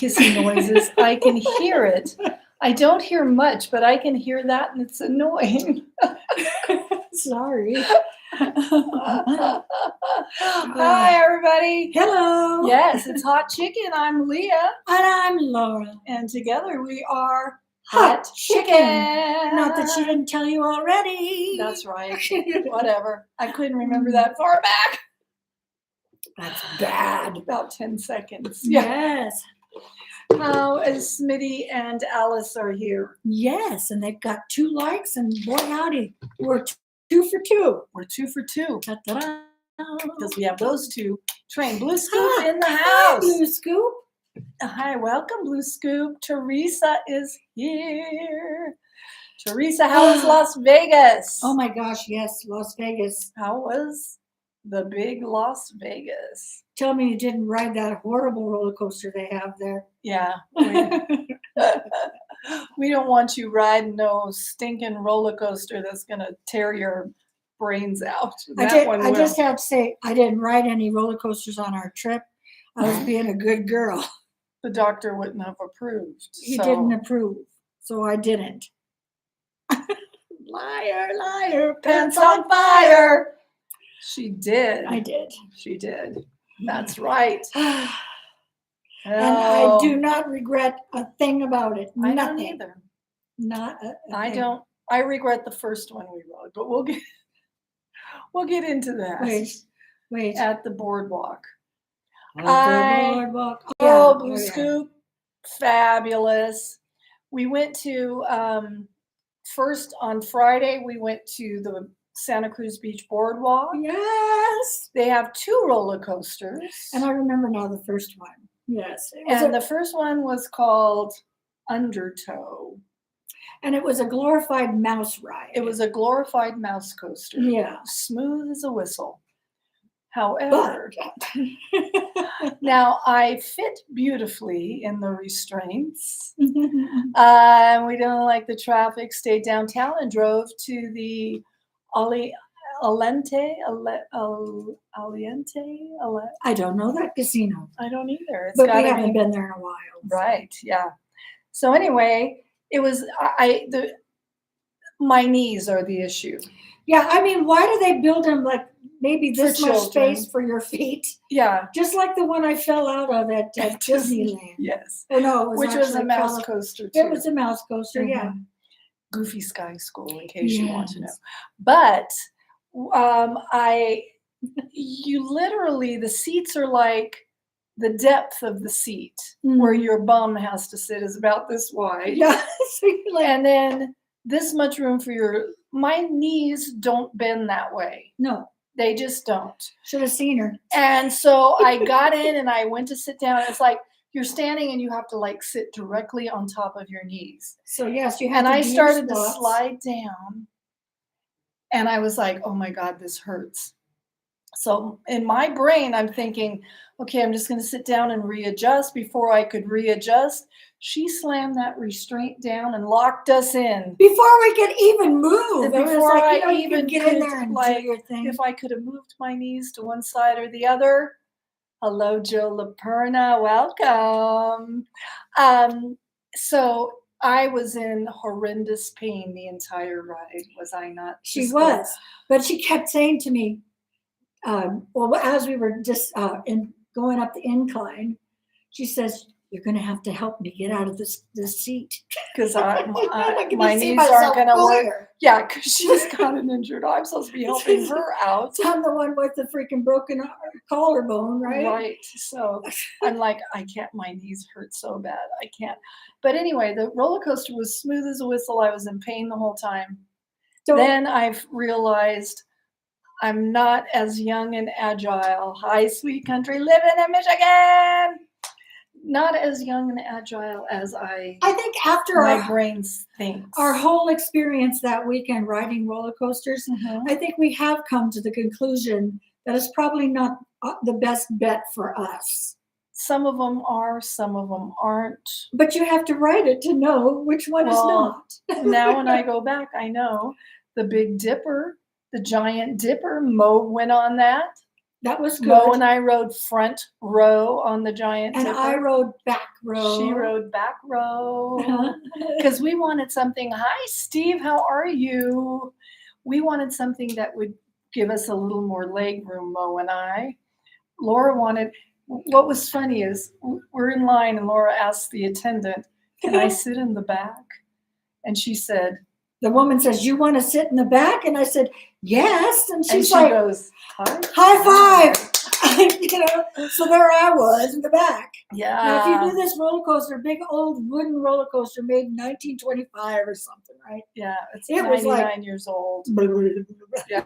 kissing noises. I can hear it. I don't hear much, but I can hear that, and it's annoying. Sorry. Hi, everybody. Hello. Yes, it's Hot Chicken. I'm Leah. And I'm Laura. And together we are Hot Chicken. Not Not that she didn't tell you already. That's right. Whatever. I couldn't remember that far back. That's bad. About 10 seconds. Yes. How is Smitty and Alice are here? Yes, and they've got 2 likes, and boy howdy, we're 2 for 2. We're 2 for 2. Ta-da. Because we have those 2 trained. Blue Scoop Hi. in the Hi, house. Blue Scoop. Hi, welcome, Blue Scoop. Teresa is here. Teresa, how was Las Vegas? Oh my gosh, yes, Las Vegas. How was the big Las Vegas? Tell me you didn't ride that horrible roller coaster they have there. Yeah. We don't want you riding no stinking roller coaster that's going to tear your brains out. I just have to say, I didn't ride any roller coasters on our trip. I was being a good girl. The doctor wouldn't have approved. He didn't approve, so I didn't. Liar, liar, Pants on fire. She did. I did. She did. That's right. And I do not regret a thing about it. I Nothing. don't either. Not a I thing. don't. I regret the first one we rode, but we'll get into that. Wait. At the boardwalk. Boardwalk. Oh, Blue Scoop, fabulous. We went to first on Friday. We went to the Santa Cruz Beach Boardwalk. Yes. They have 2 roller coasters, And I remember now the first one. Yes. and the first one was called Undertow. And it was a glorified mouse ride. It was a glorified mouse coaster. Yeah. Smooth as a whistle. However, now I fit beautifully in the restraints. We didn't like the traffic, stayed downtown and drove to the Aliente. I don't know that casino. I don't either. It's But we gotta haven't be been there in a while. right. Yeah. So anyway, it was my knees are the issue. Yeah, I mean, why do they build them like maybe For this much children. space for your feet? Yeah. Just like the one I fell out of at Disneyland. Yes. Oh no, it was Which was a actually mouse coaster too. It was a mouse coaster, yeah. Goofy Sky School, in case you want to know. But you literally, the seats are like the depth of the seat where your bum has to sit is about this wide. Yeah. And then this much room for my knees don't bend that way. No. They just don't. Should have seen her. And so I got in and I went to sit down. It's like you're standing and you have to like sit directly on top of your knees. So yes, you have and to I do started to squats. slide down and I was like, oh my God, this hurts. So in my brain, I'm thinking, okay, I'm just going to sit down and readjust. Before I could readjust, she slammed that restraint down and locked us in. Before we could even move. Before like, I even get could, in there and like, do your thing. if I could have moved my knees to one side or the other. Hello, Joe LaPerna. Welcome. So I was in horrendous pain the entire ride. Was I not? She was. But she kept saying to me, well, as we were just going up the incline, she says, "You're going to have to help me get out of this seat because my knees aren't going to work." Yeah, because she's got an injured arm. I'm supposed to be helping her out. I'm the one with the freaking broken collarbone, right? Right. So I'm like, I can't. My knees hurt so bad. I can't. But anyway, the roller coaster was smooth as a whistle. I was in pain the whole time. So, then I've realized I'm not as young and agile. Hi, sweet country, living in Michigan. Not as young and agile as I think after my brain thinks. Our whole experience that weekend riding roller coasters, I think we have come to the conclusion that it's probably not the best bet for us. Some of them are, some of them aren't. But you have to ride it to know which one is not. Now when I go back, I know the Big Dipper, the Giant Dipper, Mo went on that. That was Mo good. and I rode front row on the giant And tipper. I rode back row. She rode back row because we wanted something. Hi, Steve. How are you? We wanted something that would give us a little more leg room, Mo and I. Laura wanted. What was funny is we're in line and Laura asked the attendant, "Can I sit in the back?" And she said, The woman says, "You want to sit in the back?" And I said, "Yes." And and she's she like, goes, "High five." So there I was in the back. Yeah. Now, if you knew this roller coaster, big old wooden roller coaster made in 1925 or something, right? Yeah, it's It was 99 like- years old. Yeah.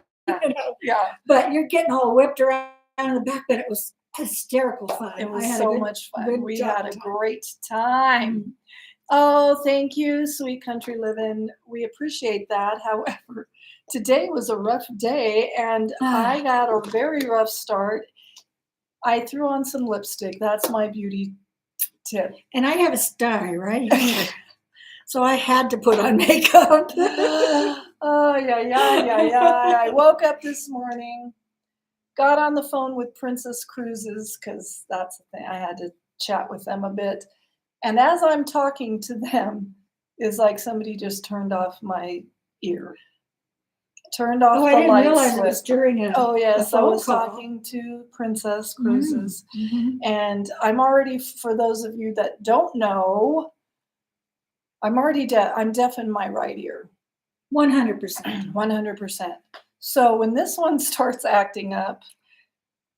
Yeah, But you're getting all whipped around in the back, but it was hysterical fun. it was I had so a much fun. good We time. had a great time. Oh, thank you, Sweet Country Living. We appreciate that. However, today was a rough day and I got a very rough start. I threw on some lipstick. That's my beauty tip. And I have a sty right here. So I had to put on makeup. Oh, yeah. I woke up this morning, got on the phone with Princess Cruises because that's the thing. I had to chat with them a bit. And as I'm talking to them, it's like somebody just turned off my ear. Turned off Oh, I the didn't light realize it was switch. during a Oh, yes, I phone was call. talking to Princess Cruises. Mhm. And I'm already, for those of you that don't know, I'm already deaf. I'm deaf in my right ear. 100%. 100%. So when this one starts acting up,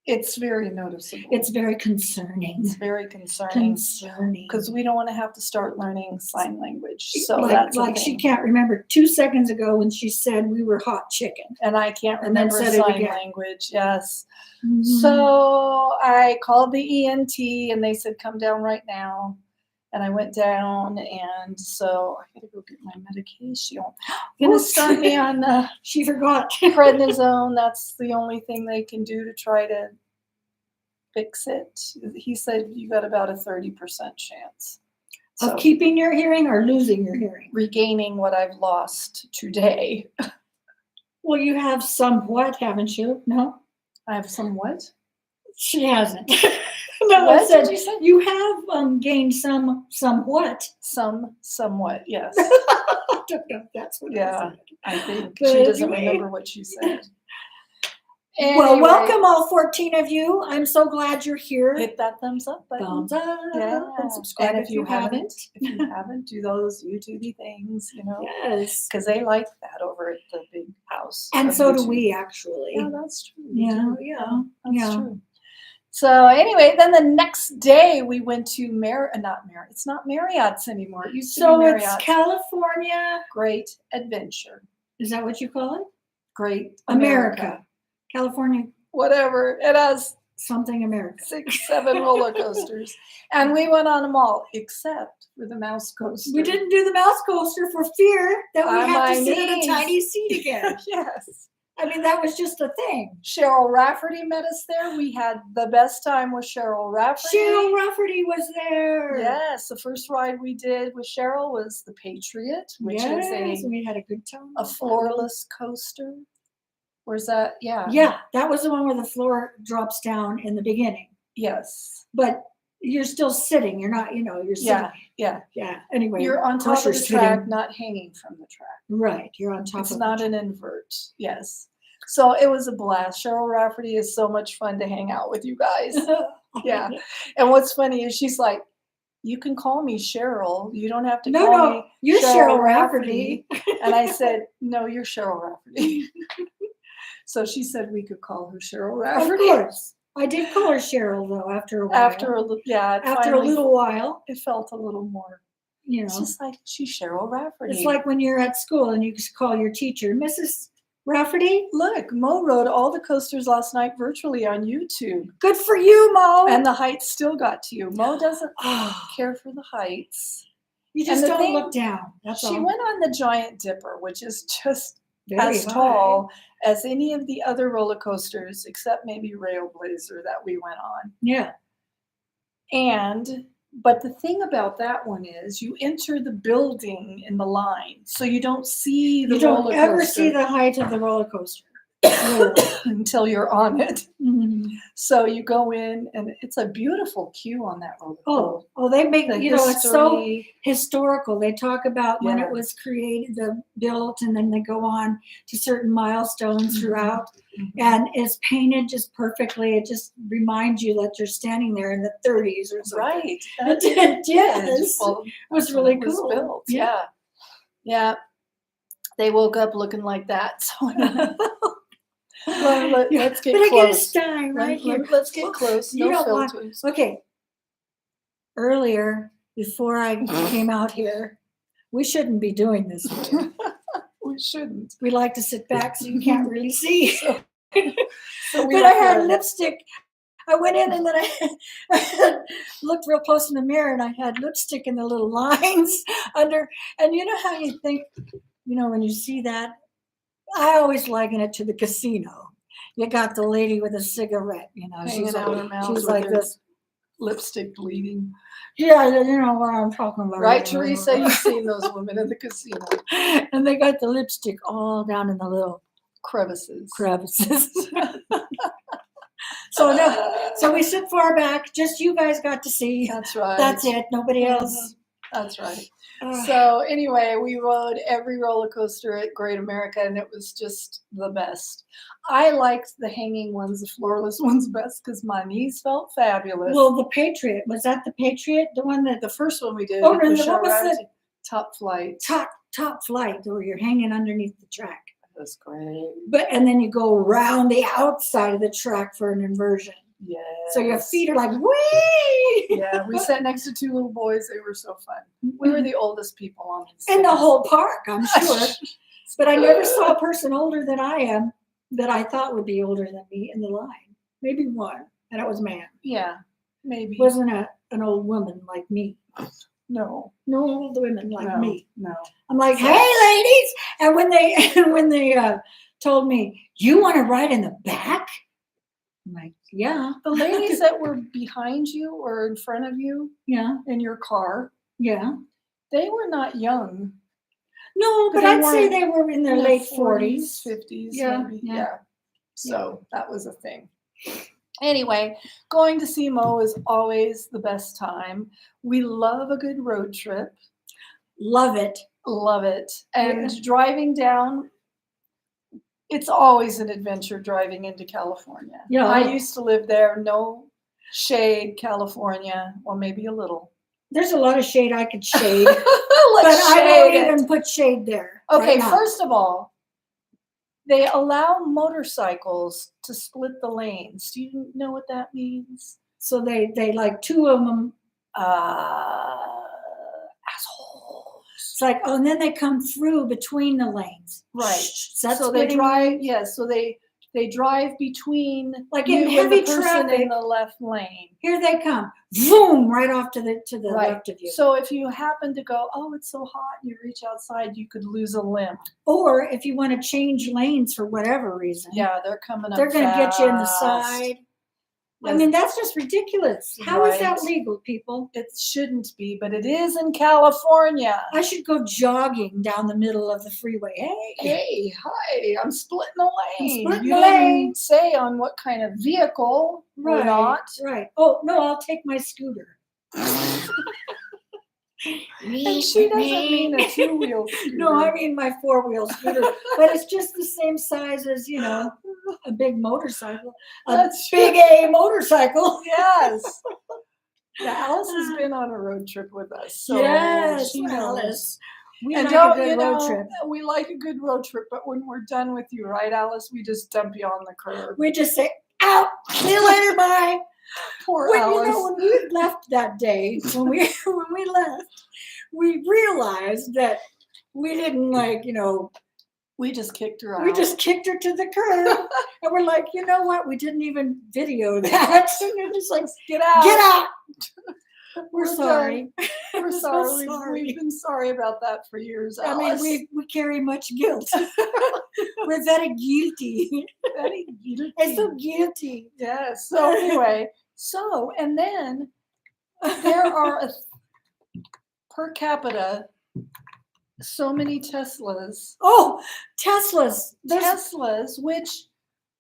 it's very noticeable. It's very concerning. It's very concerning Concerning. because we don't want to have to start learning sign language. So like, that's like a she thing. can't remember 2 seconds ago when she said we were hot chicken. And I can't And then remember said it sign again. language. Yes. Mhm. So I called the ENT and they said, come down right now. And I went down, and so I gotta go get my medication. Gonna Whoops. start me on She forgot. prednisone. That's the only thing they can do to try to fix it. He said you got about a 30% chance Of so keeping your hearing or losing your hearing? regaining what I've lost today. Well, you have somewhat, haven't you? No? I have some what? She hasn't. No, What I said did you say? you have gained somewhat. Somewhat, yes. I don't know if that's what Yeah, I said. I think But she doesn't anyway. remember what she said. Well, Anyway, welcome all 14 of you. I'm so glad you're here. hit that thumbs up button. Thumbs up Yeah, and subscribe and if you haven't. if you haven't, do those YouTubey things, Yes. because they like that over at the big house. And of so do YouTube. we, actually. Yeah, that's true. We Yeah, do. yeah, that's yeah. true. So anyway, then the next day we went to It's not Marriott's anymore. It used to So be it's Marriott's. California. Great Adventure. Is that what you call it? Great America. California Whatever. It has something America. 6, 7 roller coasters. And we went on them all, except for the mouse coaster. We didn't do the mouse coaster for fear that we On have to my sit in a knees. tiny seat again. Yes. I mean, that was just a thing. Cheryl Rafferty met us there. We had the best time with Cheryl Rafferty. Cheryl Rafferty was there. Yes, the first ride we did with Cheryl was the Patriot, which Yes, is we had a good time. a floorless coaster. Where's that? Yeah. Yeah, that was the one where the floor drops down in the beginning. Yes. But you're still sitting. You're not, you're sitting. Yeah. Yeah. Yeah. Anyway, You're on course top of the you're track, sitting. not hanging from the track. Right. You're on top It's of not it. an invert. Yes. So it was a blast. Cheryl Rafferty is so much fun to hang out with you guys. Yeah. And what's funny is she's like, you can call me Cheryl. You don't have to call me you're Cheryl Rafferty. And I said, no, you're Cheryl Rafferty. So she said we could call her Cheryl Of Rafferty. course. I did call her Cheryl, though, after a while. After a little while. it felt a little more. You It's know, just like she's Cheryl Rafferty. it's like when you're at school and you just call your teacher, Mrs. Rafferty. Look, Mo rode all the coasters last night virtually on YouTube. Good for you, Mo. And the heights still got to you. Mo doesn't Oh, care for the heights. you and just the don't thing- look down. That's She all. went on the Giant Dipper, which is just Very as high. tall as any of the other roller coasters, except maybe Railblazer that we went on. Yeah. But the thing about that one is you enter the building in the line, so you don't see the You don't roller ever coaster. see the height of the roller coaster. until you're on it. Mhm. So you go in, and it's a beautiful queue on that roller coaster. Oh, they make, The it's so history. historical. They talk about when Yeah. it was created, built, and then they go on to certain milestones throughout. Mhm. And it's painted just perfectly. It just reminds you that you're standing there in the 30s or something. Right. It did, yes. Well, It was that's when really it was cool. built. Yeah. Yeah. They woke up looking like that. So well, let's get but I get a close. stein right here. Let's get close. You No don't want- filters. Okay. Earlier, before I came out here, we shouldn't be doing this. Here. We shouldn't. We like to sit back so you can't really see. So But I had lipstick. I went in and then I looked real close in the mirror and I had lipstick in the little lines under. And you know how you think, when you see that, I always liken it to the casino. You got the lady with a cigarette, hanging out her mouth. she's with like her this. lipstick bleeding. Yeah, you know what I'm talking about. Right, Teresa? You've seen those women in the casino. And they got the lipstick all down in the little Crevices. So we sit far back. Just you guys got to see. That's right. That's it. Nobody else. That's right. So anyway, we rode every roller coaster at Great America, and it was just the best. I liked the hanging ones, the floorless ones best, because my knees felt fabulous. Well, the Patriot, was that the Patriot? The one that the first one we did. Oh, and what was the Top Flight? Top Flight, where you're hanging underneath the track. That's great. And then you go around the outside of the track for an inversion. Yeah. So your feet are like, whee! Yeah, we sat next to two little boys. They were so fun. We were the oldest people on these in the things. whole park, I'm sure. But I never saw a person older than I am that I thought would be older than me in the line. Maybe one, and it was a man. Yeah, maybe. Wasn't an old woman like me. No old women like me. No. I'm like, hey, ladies. And when they told me, you want to ride in the back? I'm like, yeah. The ladies that were behind you or in front of you, yeah, in your car, yeah, they were not young. No, but I'd say they were in their late 40s, 50s, yeah, maybe. yeah. Yeah. So that was a thing. Anyway, going to see Mo is always the best time. We love a good road trip. Love it. Love it. And driving down, it's always an adventure driving into California. Yeah. I used to live there. No shade, California. Well, maybe a little. There's a lot of shade I could shade. But I won't even put shade there. Okay, right first of all, they allow motorcycles to split the lanes. Do you know what that means? So they like two of them. Assholes. It's like, and then they come through between the lanes. Right. So they drive. Yes. So they drive between, like you in and heavy the person traffic. in the left lane. Here they come, boom, right off to the Right. left of you. So if you happen to go, oh, it's so hot, and you reach outside, you could lose a limb. Or if you want to change lanes for whatever reason, Yeah, they're coming up. they're going to get you in the fast. side. Yes. I mean, that's just ridiculous. How is that Right. legal, people? It shouldn't be, but it is in California. I should go jogging down the middle of the freeway. Hey, hi, I'm splitting the lane. splitting You the didn't lane. say on what kind of vehicle or not. Right. Oh, no, I'll take my scooter. And she doesn't mean a two-wheel scooter. No, I mean my four-wheel scooter. But it's just the same size as, a big motorcycle. That's big A motorcycle. Yes. Yeah, Alice has been on a road trip with us. So yes, she knows. Alice. We And like don't, a good road trip. we like a good road trip, but when we're done with you, right, Alice, we just dump you on the curb. We just say, out, see you later, bye. Poor When, Alice. when we left that day, when we left, we realized that we didn't we just kicked her out. we just kicked her to the curb. And we're like, you know what? We didn't even video that. We're just like, get out. get out. We're We're sorry. We're so sorry. sorry. We've been sorry about that for years, I Alice. mean, we carry much guilt. We're very guilty. Very guilty. I'm so guilty. Yes. So anyway, and then there are per capita so many Teslas. Oh, Teslas. Teslas, which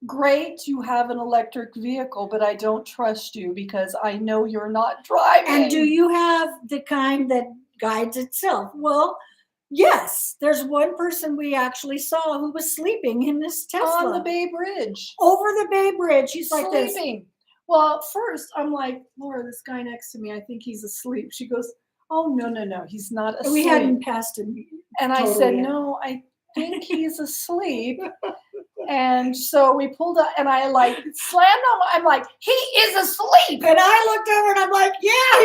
great, you have an electric vehicle, but I don't trust you because I know you're not driving. And do you have the kind that guides itself? Well, yes. There's one person we actually saw who was sleeping in this Tesla. On the Bay Bridge. Over the Bay Bridge. He's like this. Sleeping. Well, first I'm like, Laura, this guy next to me, I think he's asleep. She goes, oh, no, he's not asleep. We hadn't passed him. And I said, no, I think he's asleep. And so we pulled up, and I like slammed on. I'm like, he is asleep. And I looked over, and I'm like, yeah,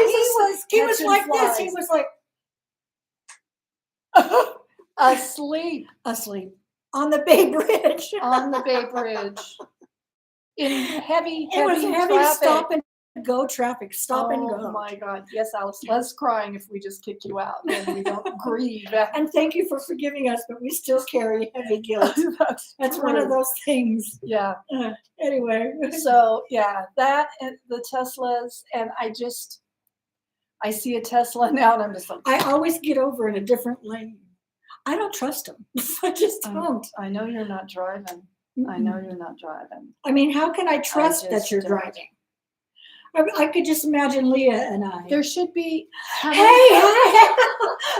he was like flies. this. He was like asleep on the Bay Bridge. On the Bay Bridge in heavy It was heavy traffic. stop and go traffic. Stop and go. Oh my God! Yes, Alice, less crying if we just kick you out and we don't grieve. And thank you for forgiving us, but we still carry heavy guilt. That's one of those things. Yeah. Anyway. So yeah, that and the Teslas, and I see a Tesla now, and I'm just like, I always get over in a different lane. I don't trust them. I just don't. I know you're not driving. I know you're not driving. I mean, how can I trust that you're driving? I could just imagine Leah and I. There should be. Hey,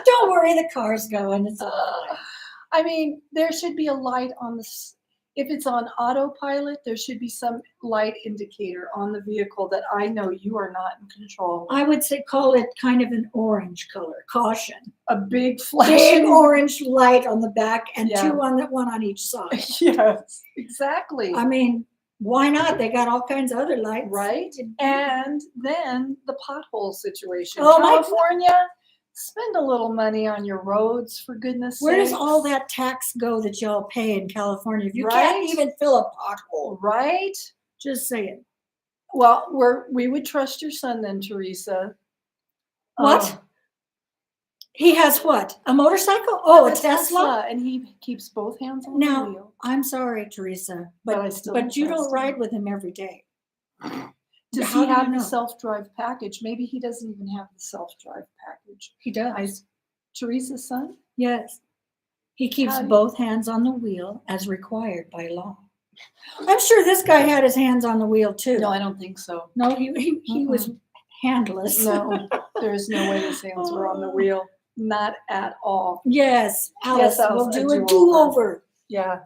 don't worry, the car's going. It's I mean, there should be a light on the. If it's on autopilot, there should be some light indicator on the vehicle that I know you are not in control. I would say call it kind of an orange color. Caution. A big flashing orange light on the back and two on one on each side. Yes, exactly. I mean, why not? They got all kinds of other lights. Right? And then the pothole situation. Oh, California, spend a little money on your roads, for goodness sake. Where does all that tax go that y'all pay in California? If you can't even fill a pothole. Right? Just saying. Well, we would trust your son then, Teresa. What? He has what? A motorcycle? Oh, a Tesla? And he keeps both hands on the wheel. Now, I'm sorry, Teresa, but you don't ride with him every day. Does he have the self-drive package? Maybe he doesn't even have the self-drive package. He does. Teresa's son? Yes. He keeps both hands on the wheel as required by law. I'm sure this guy had his hands on the wheel too. No, I don't think so. No, he was handless. No, there is no way his hands were on the wheel. Not at all. Yes, Alice, we'll do a do-over. Yeah.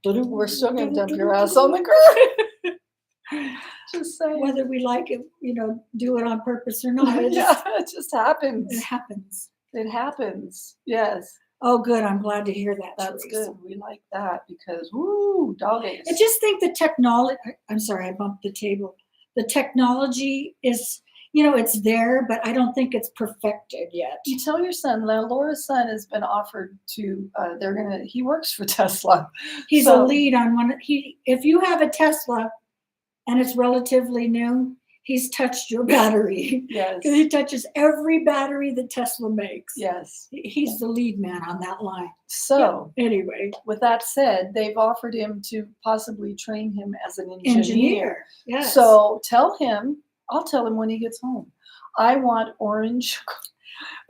We're still going to dump your ass on the curb. Just saying. Whether we like it, do it on purpose or not. It just happens. It happens. It happens. Yes. Oh, good. I'm glad to hear that. That's good. We like that because, woo, doggies. I just think the technology, I'm sorry, I bumped the table. The technology is, it's there, but I don't think it's perfected yet. You tell your son, Laura's son has been offered to, he works for Tesla. He's a lead on one. If you have a Tesla and it's relatively new, he's touched your battery. Yes. Because he touches every battery that Tesla makes. Yes. He's the lead man on that line. So, anyway. With that said, they've offered him to possibly train him as an engineer. Yes. So I'll tell him when he gets home. I want orange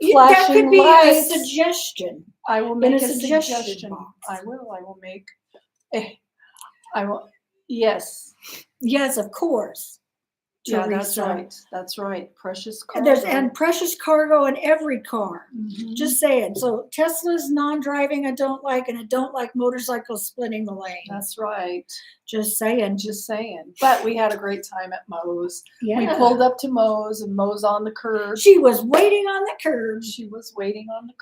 flashing that could be lights. A suggestion. I will make a suggestion. Box. I will make. I will. Yes. Yes, of course. Yeah, that's right. That's right. Precious cargo. And precious cargo in every car. Mm-hmm. Just saying. So Tesla's non-driving I don't like, and I don't like motorcycles splitting the lane. That's right. Just saying. But we had a great time at Moe's. Yeah. We pulled up to Moe's, and Moe's on the curb. She was waiting on the curb.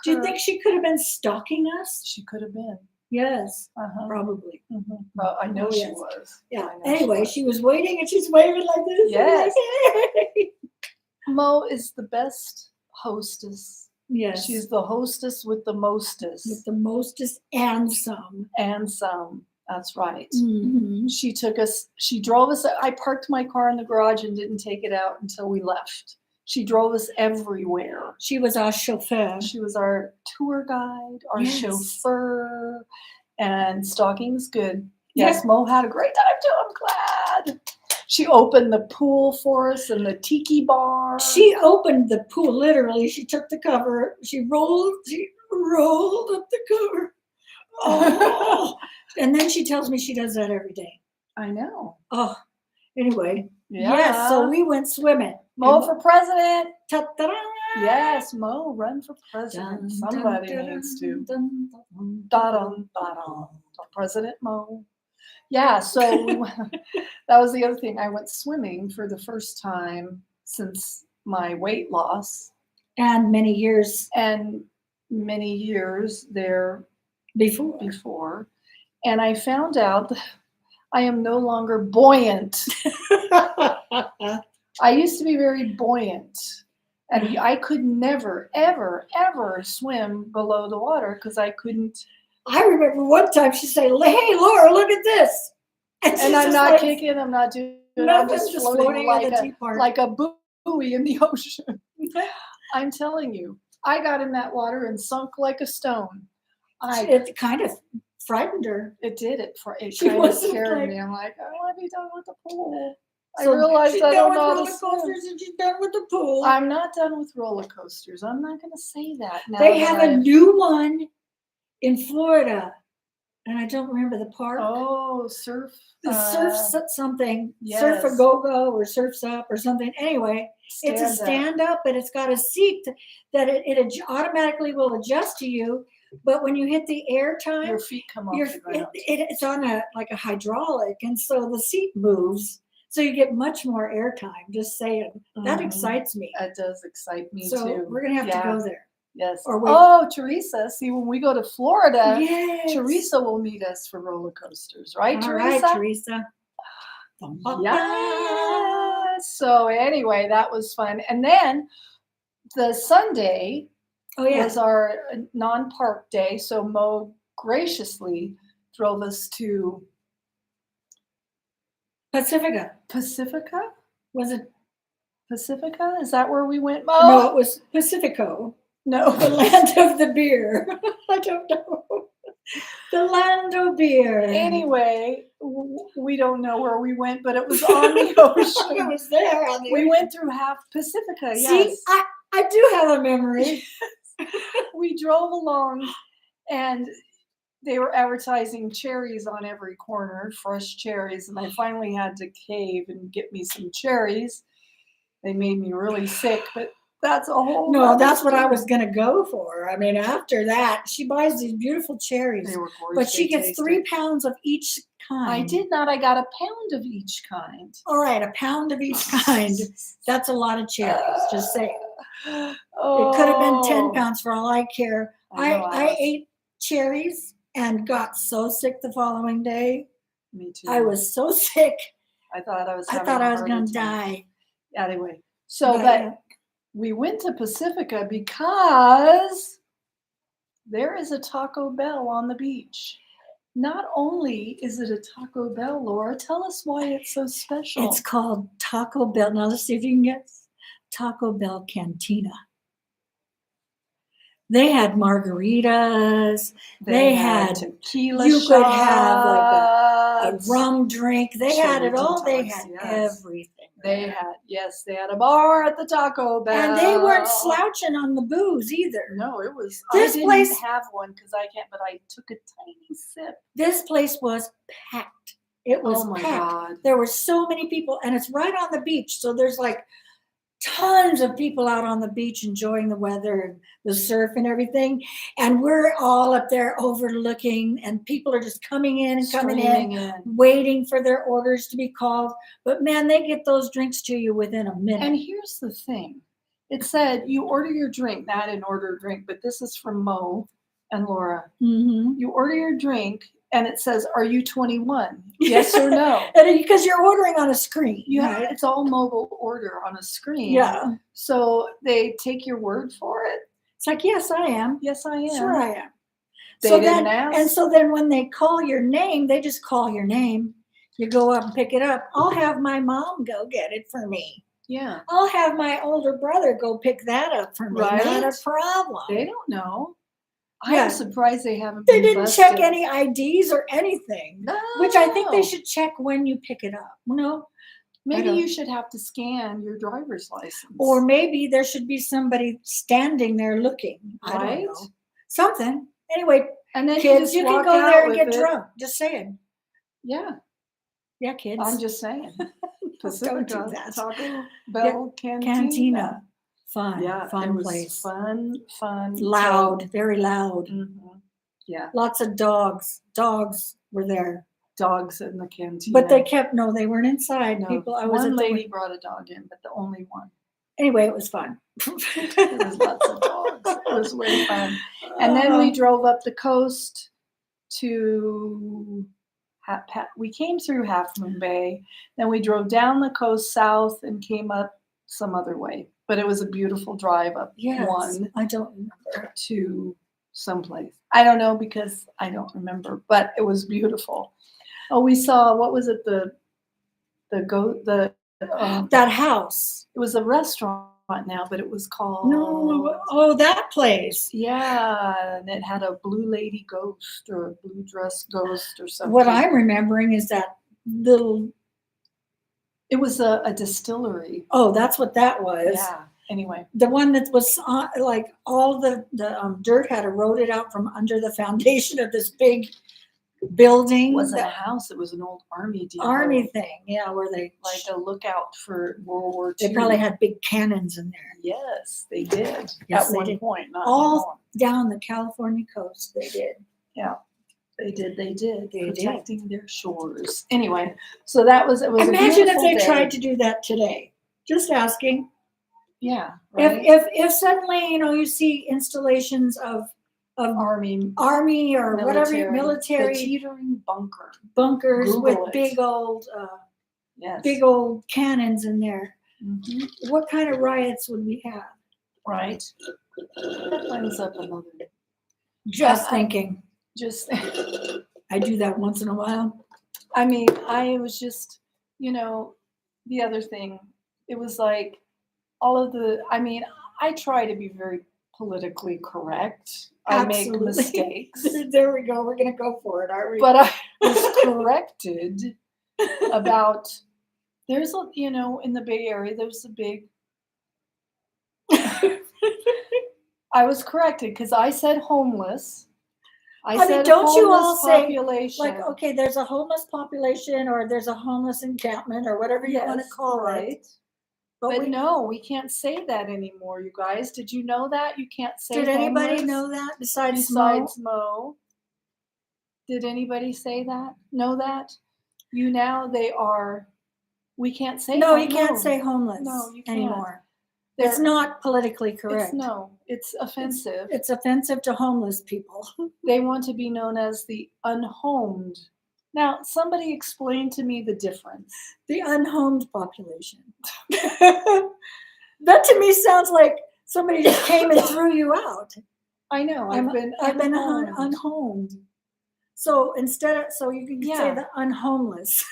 Do you think she could have been stalking us? She could have been. Yes, probably. Mm-hmm. Well, I know she was. Yeah. Anyway, she was waiting and she's waving like this. Yes. Like, hey. Mo is the best hostess. Yes. She's the hostess with the mostest. With the mostest and some. And some. That's right. Mm-hmm. She drove us. I parked my car in the garage and didn't take it out until we left. She drove us everywhere. She was our chauffeur. She was our tour guide, our chauffeur, and stalking's good. Yes, Mo had a great time too. I'm glad. She opened the pool for us and the tiki bar. She opened the pool, literally. She took the cover. She rolled up the cover. Oh. And then she tells me she does that every day. I know. Oh, anyway. Yeah. Yes, so we went swimming. Mo for president. Ta-da! Yes, Mo, run for president. Dun, Somebody dun, needs to. dun, dun, Da-dum, da-dum. President Mo. Yeah, so we went, that was the other thing. I went swimming for the first time since my weight loss. And many years there before. And I found out that I am no longer buoyant. I used to be very buoyant. And I could never, ever, ever swim below the water because I couldn't. I remember one time she said, "Hey, Laura, look at this." And I'm not kicking, I'm not doing it. I'm just floating like a buoy in the ocean. I'm telling you, I got in that water and sunk like a stone. It kind of frightened her. It did. It kind of scared me. I'm like, I want to be done with the pool. So I realized I don't know how to swim. And she's done with the pool. I'm not done with roller coasters. I'm not going to say that now. They have a new one in Florida, and I don't remember the park. Oh, surf something. Yes. Surf a go-go or surf's up or something. Anyway, it's a stand-up, but it's got a seat that it automatically will adjust to you. But when you hit the air time, your feet come off the ground. It's on a hydraulic, and so the seat moves. So you get much more airtime. Just saying. That excites me. That does excite me too. So we're gonna have to go there. Yes. Oh, Teresa. See, when we go to Florida, Teresa will meet us for roller coasters, right, Teresa? All right, Teresa. Yeah. So anyway, that was fun. And then the Sunday was our non-park day. So Mo graciously drove us to Pacifica. Pacifica? Was it Pacifica? Is that where we went, Mo? No, it was Pacifico. No. The land of the beer. I don't know. The land of beer. Anyway, we don't know where we went, but it was on the ocean. It was there on the ocean. Went through half Pacifica, See, I do have a memory. We drove along, and they were advertising cherries on every corner, fresh cherries, and I finally had to cave and get me some cherries. They made me really sick, but that's a whole. No, that's what I was going to go for. I mean, after that, she buys these beautiful cherries. They were gorgeous. But she gets 3 pounds of each kind. I did not. I got a pound of each kind. All right, a pound of each kind. That's a lot of cherries, just saying. Oh. It could have been 10 pounds for all I care. I ate cherries and got so sick the following day. Me too. I was so sick. I thought I was going to die. Anyway, but we went to Pacifica because there is a Taco Bell on the beach. Not only is it a Taco Bell, Laura, tell us why it's so special. It's called Taco Bell. Now let's see if you can guess. Taco Bell Cantina. They had margaritas. They had tequila. You could have like a rum drink. They had it all. They had everything. They had a bar at the Taco Bell. And they weren't slouching on the booze either. No, it was. This place didn't have one because I can't, but I took a tiny sip. This place was packed. It was packed. God. There were so many people, and it's right on the beach. So there's like tons of people out on the beach enjoying the weather and the surf and everything. And we're all up there overlooking, and people are just coming in, waiting for their orders to be called. But man, they get those drinks to you within a minute. And here's the thing. It said you order your drink. Now I didn't order a drink, but this is from Mo and Laura. Mm-hmm. You order your drink, and it says, "Are you 21? Yes or no?" Because you're ordering on a screen. Right? It's all mobile order on a screen. Yeah. So they take your word for it. It's like, yes, I am. Yes, I am. Sure, I am. They didn't ask. And so then when they call your name, they just call your name. You go up and pick it up. I'll have my mom go get it for me. Yeah. I'll have my older brother go pick that up for me. Right? Not a problem. They don't know. I'm surprised they haven't. They didn't check any IDs or anything, no. Which I think they should check when you pick it up. No, maybe you should have to scan your driver's license, or maybe there should be somebody standing there looking. Right? I don't know. Something. Anyway, and then kids, you can go there and get drunk. Just saying. Yeah. Yeah, kids. I'm just saying. Don't do that. Taco Bell Cantina. Fun. Yeah, Fun it was place. fun. Loud. Very loud. Mm-hmm. Yeah. Lots of dogs. Dogs were there. Dogs in the cantina. But they weren't inside. No, People, I was one at the lady brought a dog in, but the only one. Anyway, it was fun. There was lots of dogs. It was way fun. And then we drove up the coast to, we came through Half Moon Bay. Then we drove down the coast south and came up some other way. But it was a beautiful drive up one. I don't remember. To someplace. I don't know because I don't remember, but it was beautiful. Oh, we saw, what was it? That house. It was a restaurant now, but it was called. No, oh, that place. Yeah, and it had a blue lady ghost or a blue dress ghost or something. What I'm remembering is that little. It was a distillery. Oh, that's what that was. Yeah. Anyway, the one that was like all the dirt had eroded out from under the foundation of this big building. It wasn't a house. It was an old army depot. Army thing, yeah, where they like a lookout for World War II. They probably had big cannons in there. Yes, they did. Yes, at one point, not all anymore. Down the California coast. They did. Yeah, they did. They They protecting their shores. Anyway, so that was it. Was imagine if they day. tried to do that today. Just asking. Yeah. Right? If suddenly you see installations of army or military the teetering bunkers Google with it. big old yes. big old cannons in there. Mm-hmm. What kind of riots would we have? Right. That brings up another. Just thinking. Just. I do that once in a while. I mean, I was just, the other thing. It was like. I try to be very politically correct. Absolutely. I make mistakes. There we go. We're going to go for it, aren't we? But I was corrected about, there's a, in the Bay Area, there's a big, I was corrected because I said homeless. I said don't you all population. Say, like, okay, there's a homeless population or there's a homeless encampment or whatever you want to call it. But no, we can't say that anymore, you guys. Did you know that? You can't say Did anybody know that besides Mo? Did anybody say that? Know that? They are, we can't say no, you can't say homeless you can't. Anymore. It's not politically correct. It's offensive. It's offensive to homeless people. They want to be known as the unhomed. Now, somebody explain to me the difference. The unhomed population. That to me sounds like somebody just came and threw you out. I know. I've been unhomed. So so you can say the unhomeless.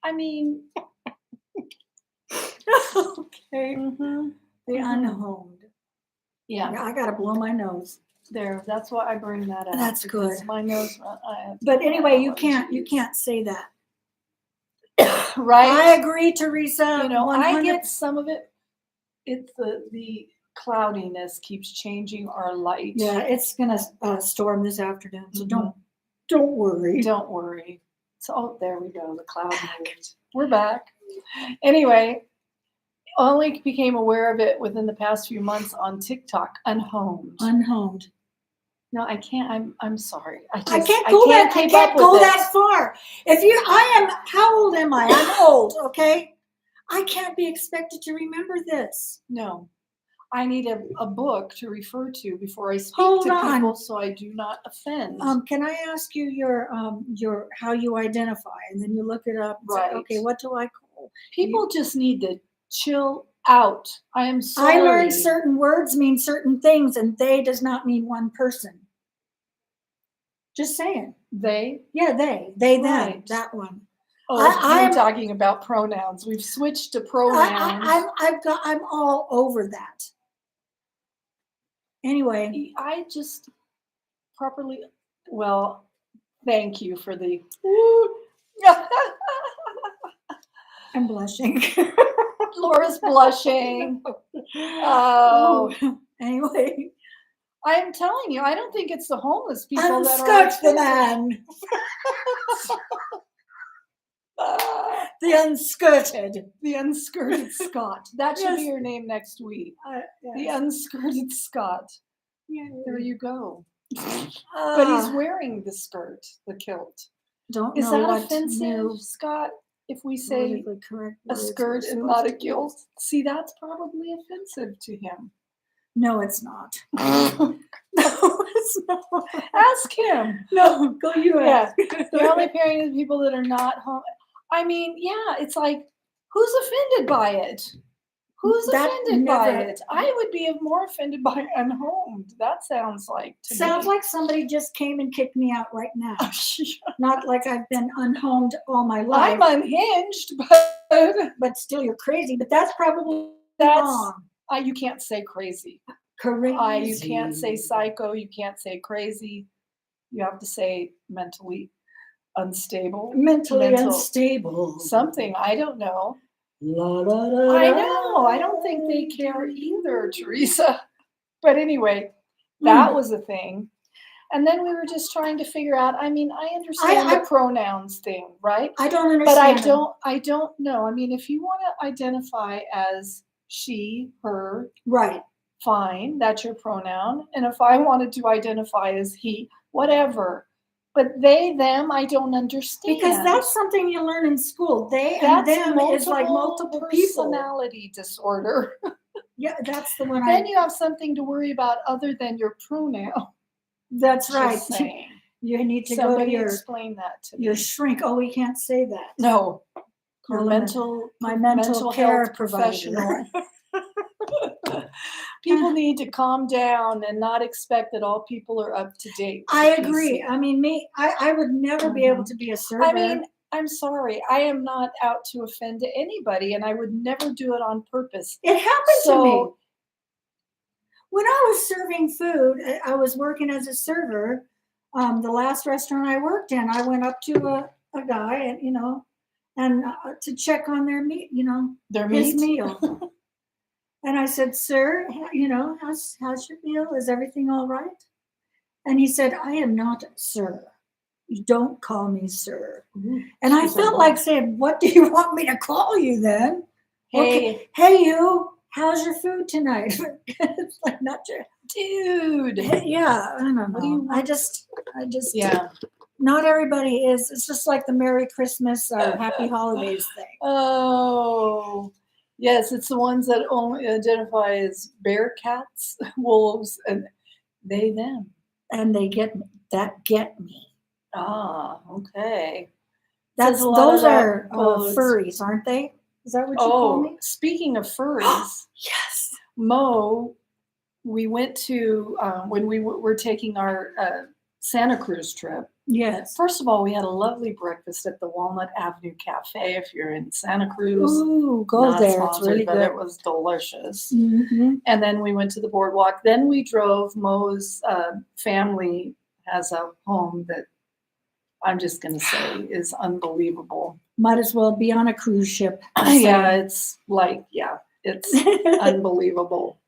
I mean, okay. Mm-hmm. The unhomed. Yeah. I got to blow my nose. There. That's why I bring that up. That's good. My nose. But anyway, you can't say that. Right. I agree, Teresa. I get some of it. It's the cloudiness keeps changing our light. Yeah, it's gonna storm this afternoon, so don't worry. Don't worry. So there we go. The cloud moved. We're back. Anyway, only became aware of it within the past few months on TikTok. Unhomed. No, I can't. I'm sorry. I can't go that far. How old am I? I'm old. Okay. I can't be expected to remember this. No. I need a book to refer to before I speak people, so I do not offend. Can I ask you your how you identify, and then you look it up? And say, okay, what do I call? People just need to chill out. I am sorry. I learned certain words mean certain things, and they does not mean one person. Just saying. They? Yeah, they, them, that one. Oh, I'm talking about pronouns. We've switched to pronouns. I'm all over that. Anyway, I just properly. Well, thank you for the. I'm blushing. Laura's blushing. Oh. Anyway, I'm telling you, I don't think it's the homeless people that are Unskirt the offensive. man. The unskirted. The unskirted Scott. That should be Yes. your name next week. The Yes. unskirted Scott. Yeah. There you go. But Ah, he's wearing the skirt, the kilt. don't Is know that what offensive, new Scott? If we say politically correct a words skirt we're and supposed not a to kilt, use. see, that's probably offensive to him. No, it's not. Ask No, it's not. him. No, go you Yeah. ask. You're only pairing with people that are not home. I mean, yeah, it's like, who's offended by it? Who's That offended by never- it? I would be more offended by unhomed. That sounds like to Sounds me. like somebody just came and kicked me out right now. Not like I've been unhomed all my life, I'm unhinged, but still you're crazy. But that's probably that's wrong. you can't say crazy. Crazy. You can't say psycho. You can't say crazy. You have to say mentally unstable. Mentally mental- unstable. Something, I don't know. La, la, la, I la. know. I don't think they care either, Teresa. But anyway, that was a thing. And then we were just trying to figure out, I mean, I understand the pronouns thing, right? I don't But understand. I don't know. I mean, if you want to identify as she, her, Right. fine, that's your pronoun. And if I wanted to identify as he, whatever. But they, them, I don't understand. Because that's something you learn in school. They that's and them is like multiple people. personality disorder. Yeah, that's the one Then you have something to worry about other than your pronoun. That's Just right. saying. You need to Somebody go to explain that to your me. shrink. Oh, we can't say that. No. Call Your them my mental care health professional. People need to calm down and not expect that all people are up to date. with I the agree. PC. I mean, I would never be able to be a server. I mean, I'm sorry. I am not out to offend anybody, and I would never do it on purpose. it happened to me. So, When I was serving food, I was working as a server. The last restaurant I worked in, I went up to a guy, and and to check on their meat, their his meat. meal. And I said, "Sir, how's your meal? Is everything all right?" And he said, "I am not sir. You don't call me sir." And I felt like saying, "What do you want me to call you then?" Hey, Hey, you. How's your food tonight? It's like not your dude. Yeah, I don't know. What do you I want? just Yeah. not everybody is. It's just like the Merry Christmas or Happy Holidays thing. Oh, yes, it's the ones that only identify as bear cats, wolves, and they, them. And they get me. Ah, okay. Says That's a lot those about are both. furries, aren't they? Is that what you call Oh, me? speaking of furries, Yes. Mo, we went to when we were taking our Santa Cruz trip. Yes. First of all, we had a lovely breakfast at the Walnut Avenue Cafe. If you're in Santa Cruz, Ooh, go not there. It's sponsored, really but good. it was delicious. Mm-hmm. And then we went to the boardwalk. Then we drove. Mo's family has a home that I'm just going to say is unbelievable. Might as well be on a cruise ship. Yeah, it's unbelievable.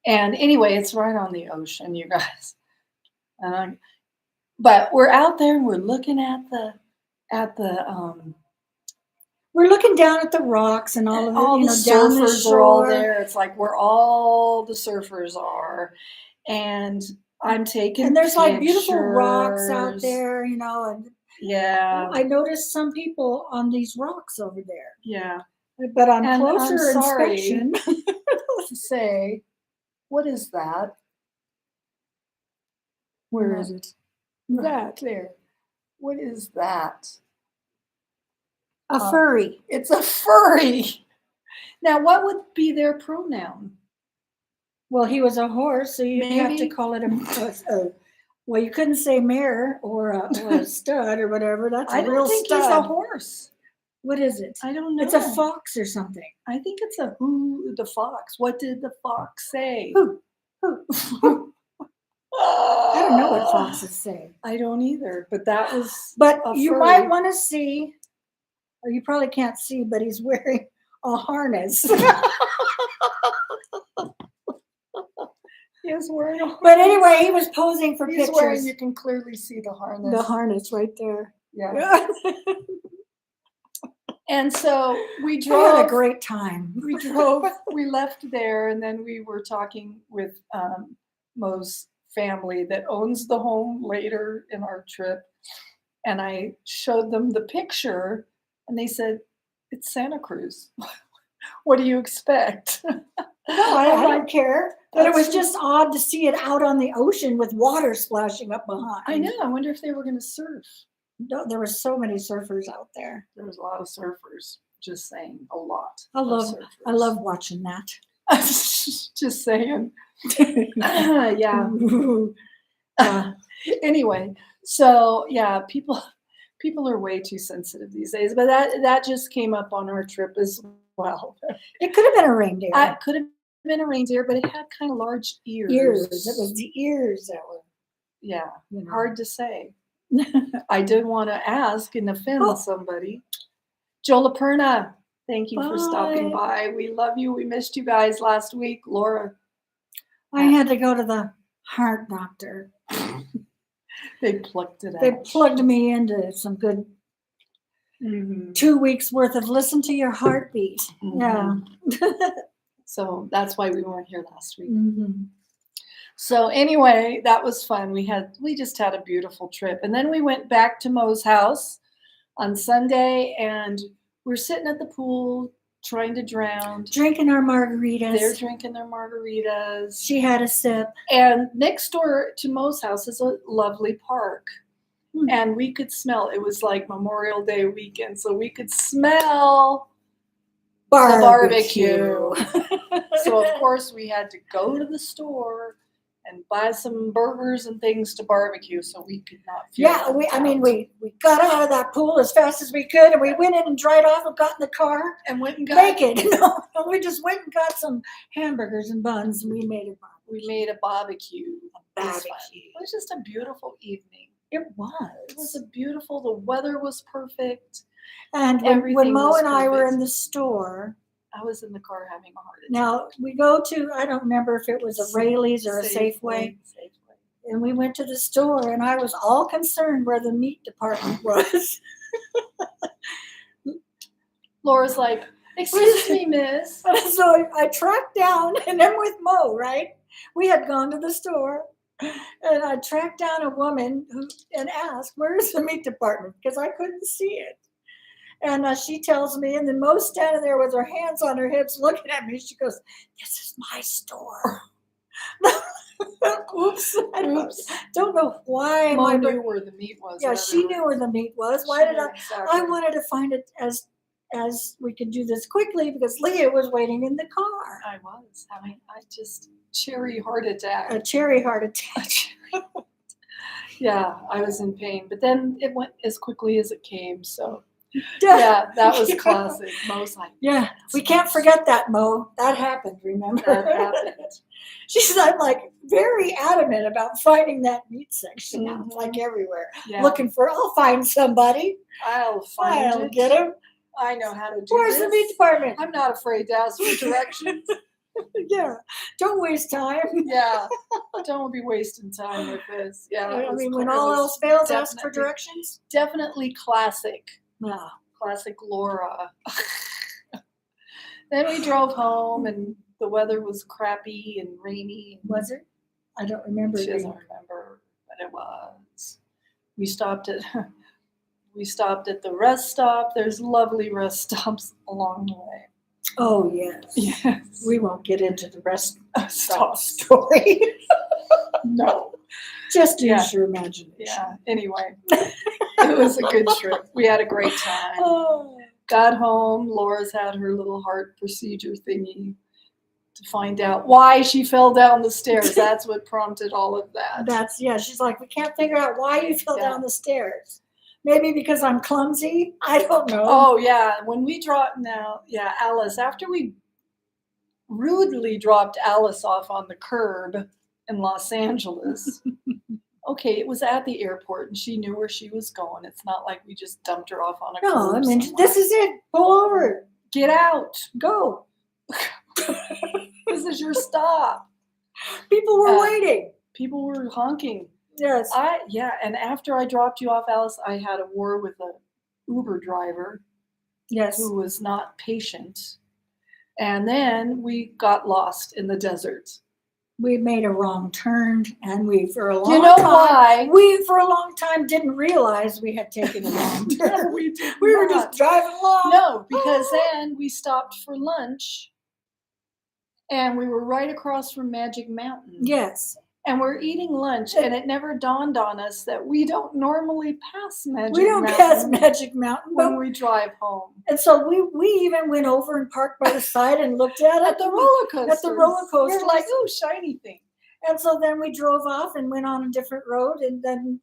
And anyway, it's right on the ocean, you guys. But we're out there and we're looking at the We're looking down at the rocks and all of all it, the down the surfers are all shore. there. It's like where all the surfers are. And I'm taking And there's like beautiful rocks out pictures. there, and Yeah. I noticed some people on these rocks over there. Yeah. But on And closer I'm sorry inspection, to say, what is that? where is it? That there. What is that? A furry. It's a furry. Now, what would be their pronoun? Well, he was a horse, so you have to Maybe. call it a well, you couldn't say mare or a stud or whatever. That's a I real don't think stud. he's a horse. What is it? I don't know. It's a fox or something. I think it's a who the fox. What did the fox say? Who? I don't know what foxes say. I don't either, but that was But a you furry. might want to see, or you probably can't see, but he's wearing a harness. He was wearing a But anyway, he was posing for He's wearing, pictures. you can clearly see the harness. The harness right there. Yeah. And so we I had drove. a great time. We left there, and then we were talking with Mo's family that owns the home later in our trip. And I showed them the picture, and they said, "It's Santa Cruz. What do you expect?" No, I don't care. But it was just odd to see it out on the ocean with water splashing up behind. I know. I wonder if they were going to surf. No, there were so many surfers out there. There was a lot of surfers. Just saying, a lot. I love watching that. Just saying. Yeah. Anyway, so yeah, people are way too sensitive these days. But that just came up on our trip as well. It could have been a reindeer. It could have been a reindeer, but it had kind of large ears. It was the ears that were. Yeah, hard to say. I did want to ask and offend somebody. Joe LaPerna, thank you for stopping by. We love you. We missed you guys last week. Laura. I had to go to the heart doctor. They plucked it out. They plugged me into some good 2 weeks worth of listen to your heartbeat. Yeah. So that's why we weren't here last week. So anyway, that was fun. We just had a beautiful trip. And then we went back to Mo's house on Sunday, and we're sitting at the pool trying to drown. Drinking our margaritas. They're drinking their margaritas. She had a sip. And next door to Mo's house is a lovely park. And we could smell, it was like Memorial Day weekend, so we could smell the barbecue. So of course we had to go to the store and buy some burgers and things to barbecue so we could not feel we got out of that pool as fast as we could, and we went in and dried off and got in the car and went and got naked. We just went and got some hamburgers and buns, and we made a barbecue. It was just a beautiful evening. It was beautiful. The weather was perfect. And when Mo and I were in the store, I was in the car having a heart attack. Now we go to, I don't remember if it was a Rayleigh's or a Safeway. And we went to the store, and I was all concerned where the meat department was. Laura's like, "Excuse me, miss." So I tracked down, and I'm with Mo, right? We had gone to the store, and I tracked down a woman and asked, "Where's the meat department?" Because I couldn't see it. And she tells me, and then Mo's standing there with her hands on her hips looking at me. She goes, "This is my store." Oops. Don't know why. Mo knew where the meat was. Yeah, she knew where the meat was. Why did I? Exactly. I wanted to find it as we could do this quickly because Leah was waiting in the car. I was having cherry heart attack. A cherry heart attack. Yeah, I was in pain, but then it went as quickly as it came. So. Yeah, that was classic. Mo's like, yeah, we can't forget that, Mo. That happened, remember? That happened. I'm like very adamant about finding that meat section out, like everywhere. Yeah. I'll find somebody. I'll get him. I know how to do Where's the meat department? I'm not afraid to ask for directions. Yeah, don't waste time. Yeah, don't be wasting time with this. Yeah, I mean, when all else fails, ask for directions. Definitely classic. Yeah. Classic Laura. Then we drove home, and the weather was crappy and rainy. Was it? I don't remember. She doesn't remember, but it was. We stopped at the rest stop. There's lovely rest stops along the way. Oh yes. Yes. We won't get into the rest stop story. No. Just use your imagination. Yeah. Anyway, it was a good trip. We had a great time. Got home. Laura's had her little heart procedure thingy to find out why she fell down the stairs. That's what prompted all of that. She's like, we can't figure out why you fell down the stairs. Maybe because I'm clumsy. I don't know. Oh yeah. When we dropped Alice, after we rudely dropped Alice off on the curb in Los Angeles. Okay, it was at the airport, and she knew where she was going. It's not like we just dumped her off on a curb. No, I mean, this is it. Pull over. Get out. Go. This is your stop. People were waiting. People were honking. Yes. And after I dropped you off, Alice, I had a war with a Uber driver. Yes. Who was not patient. And then we got lost in the desert. We made a wrong turn, and we for a long time didn't realize we had taken a wrong turn. No, we were just driving along. No, because then we stopped for lunch, and we were right across from Magic Mountain. Yes. And we're eating lunch, and it never dawned on us that we don't normally pass Magic Mountain. We don't pass Magic Mountain when we drive home. And so we even went over and parked by the side and looked at it. At the roller coaster. At the roller coaster. We're like, ooh, shiny thing. And so then we drove off and went on a different road, and then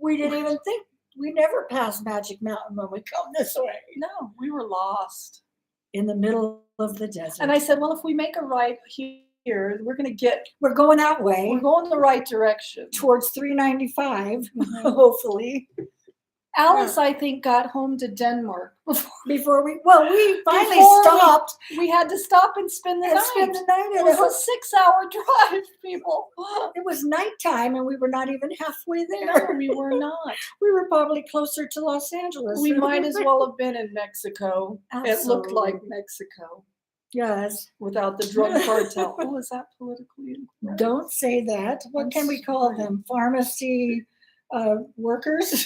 we didn't even think. We never passed Magic Mountain when we come this way. No, we were lost. In the middle of the desert. And I said, well, if we make a right here, we're going that way. We're going the right direction. Towards 395, hopefully. Alice, I think, got home to Denmark before we finally stopped. We had to stop and spend the night. It was a 6-hour drive, people. It was nighttime, and we were not even halfway there. No, we were not. We were probably closer to Los Angeles. We might as well have been in Mexico. Absolutely. It looked like Mexico. Yes. Without the drug cartel. Oh, is that politically incorrect? Don't say that. What can we call them? Pharmacy workers?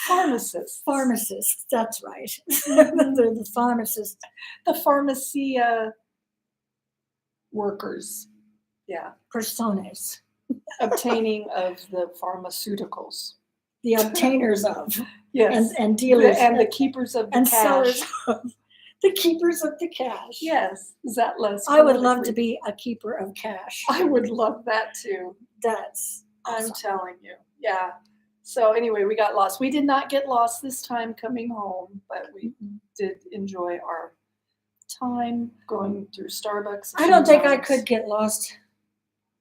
Pharmacists, that's right. They're the pharmacists. The pharmacy workers. Yeah. Personas. Obtaining of the pharmaceuticals. The obtainers of. Yes. And dealers. And the keepers of the and cash. Sellers of. The keepers of the cash. Yes. Is that less? I would love to be a keeper of cash. I would love that too. That's awesome. I'm telling you. Yeah. So anyway, we got lost. We did not get lost this time coming home, but we did enjoy our time going through Starbucks. I don't think I could get lost.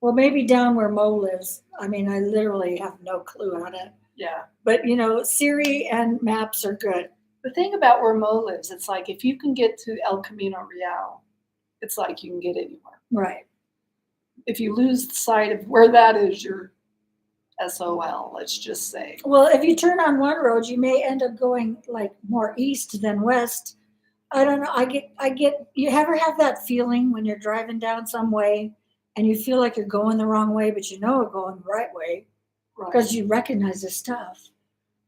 Well, maybe down where Mo lives. I mean, I literally have no clue on it. Yeah. But, Siri and maps are good. The thing about where Mo lives, it's like if you can get to El Camino Real, it's like you can get anywhere. Right. If you lose sight of where that is, you're SOL, let's just say. Well, if you turn on one road, you may end up going like more east than west. I don't know. I get, you ever have that feeling when you're driving down some way and you feel like you're going the wrong way, but you know you're going the right way because you recognize the stuff,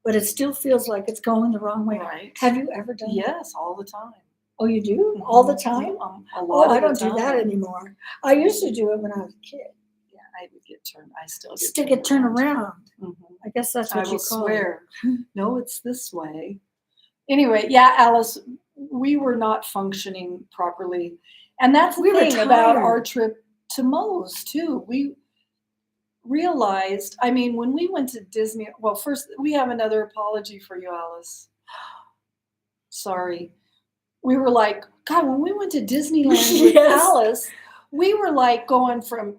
but it still feels like it's going the wrong way. Right. Have you ever done that? Yes, all the time. Oh, you do? Mm-hmm. All the time? A lot I don't do that anymore. I used to do it when I was a kid. I would get turned. I still get turned around. Mm-hmm. I guess that's what you call it. No, it's this way. Anyway, yeah, Alice, we were not functioning properly. And that's the thing about our trip to Moe's, too. We realized, when we went to Disney, well, first, we have another apology for you, Alice. Sorry. We were like, God, when we went to Disneyland with Alice, we were like going from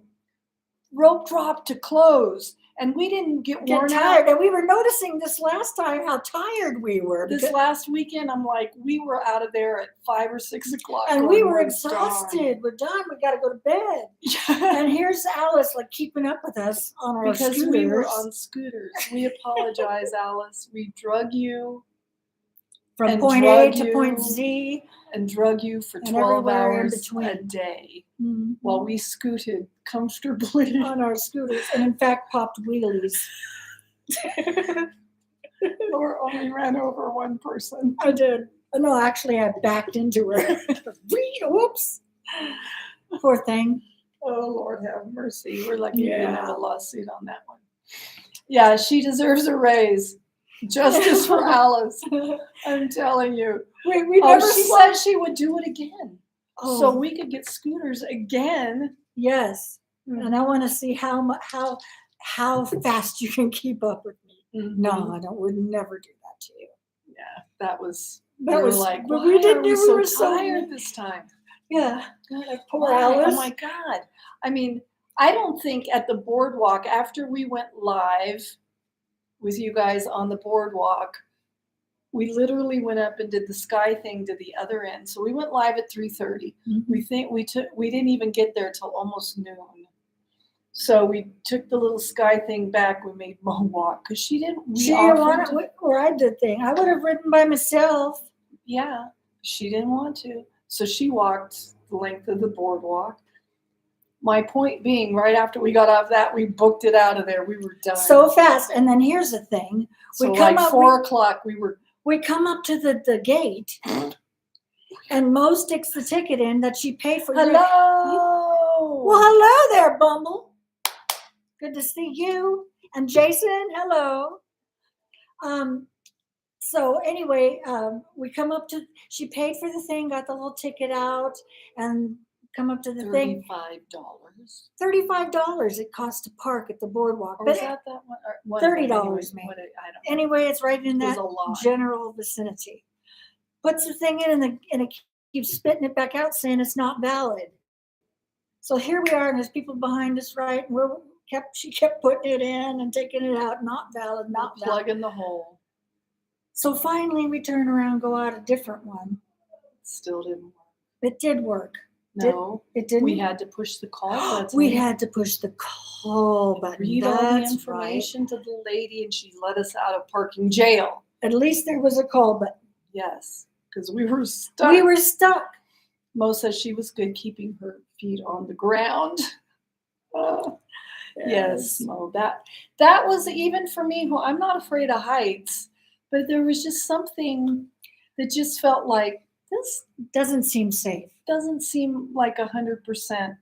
rope drop to close, and we didn't get worn tired. out. And we were noticing this last time how tired we were. This last weekend, I'm like, we were out of there at 5 or 6 o'clock, and we were exhausted. We're done. We got to go to bed. And here's Alice, like keeping up with us on our because scooters. We were on scooters. We apologize, Alice. We drug you from point A to point Z. And drug you for 12 hours a day while we scooted comfortably on our scooters, and in fact popped wheelies. Or only ran over one person. I did. No, actually, I backed into her. Whoops. Poor thing. Oh, Lord have mercy. We're lucky we didn't have a lawsuit on that one. Yeah, she deserves a raise. Justice for Alice. I'm telling you. We never she said she would do it again. Oh. So we could get scooters again. Yes. Mm-hmm. And I want to see how fast you can keep up with me. Mm-hmm. No, I would never do that to you. Yeah, that was like, but we didn't. We were so tired this time. Yeah. Like poor Alice. Oh my God. I don't think at the boardwalk after we went live with you guys on the boardwalk, we literally went up and did the sky thing to the other end. So we went live at 3:30. Mm-hmm. We didn't even get there till almost noon. So we took the little sky thing back. We made Mo walk because she didn't. She didn't want to ride the thing. I would have ridden by myself. Yeah, she didn't want to. So she walked the length of the boardwalk. My point being, right after we got off that, we booked it out of there. We were done so fast. And then here's the thing: so like 4:00, we come up to the gate, and Mo sticks the ticket in that she paid for. Hello. Well, hello there, Bumble. Good to see you. And Jason, hello. So anyway, we come up to, she paid for the thing, got the little ticket out, and come up to the thing. $35. $35 it costs to park at the boardwalk. Or was that one? $30 anyway, maybe. I don't know. Anyway, it's right in that general vicinity. Puts the thing in and it keeps spitting it back out saying it's not valid. So here we are, and there's people behind us, right? And she kept putting it in and taking it out. Not valid, not valid. Plug in the hole. So finally, we turn around, go out a different one. Still didn't work. It did work. No, it didn't. We had to push the call button. We had to push the call button. Read all the information to the lady, and she let us out of parking jail. At least there was a call button. Yes, because we were stuck. We were stuck. Mo says she was good keeping her feet on the ground. Yes, Mo. That was even for me, who I'm not afraid of heights, but there was just something that just felt like this doesn't seem safe. Doesn't seem like 100%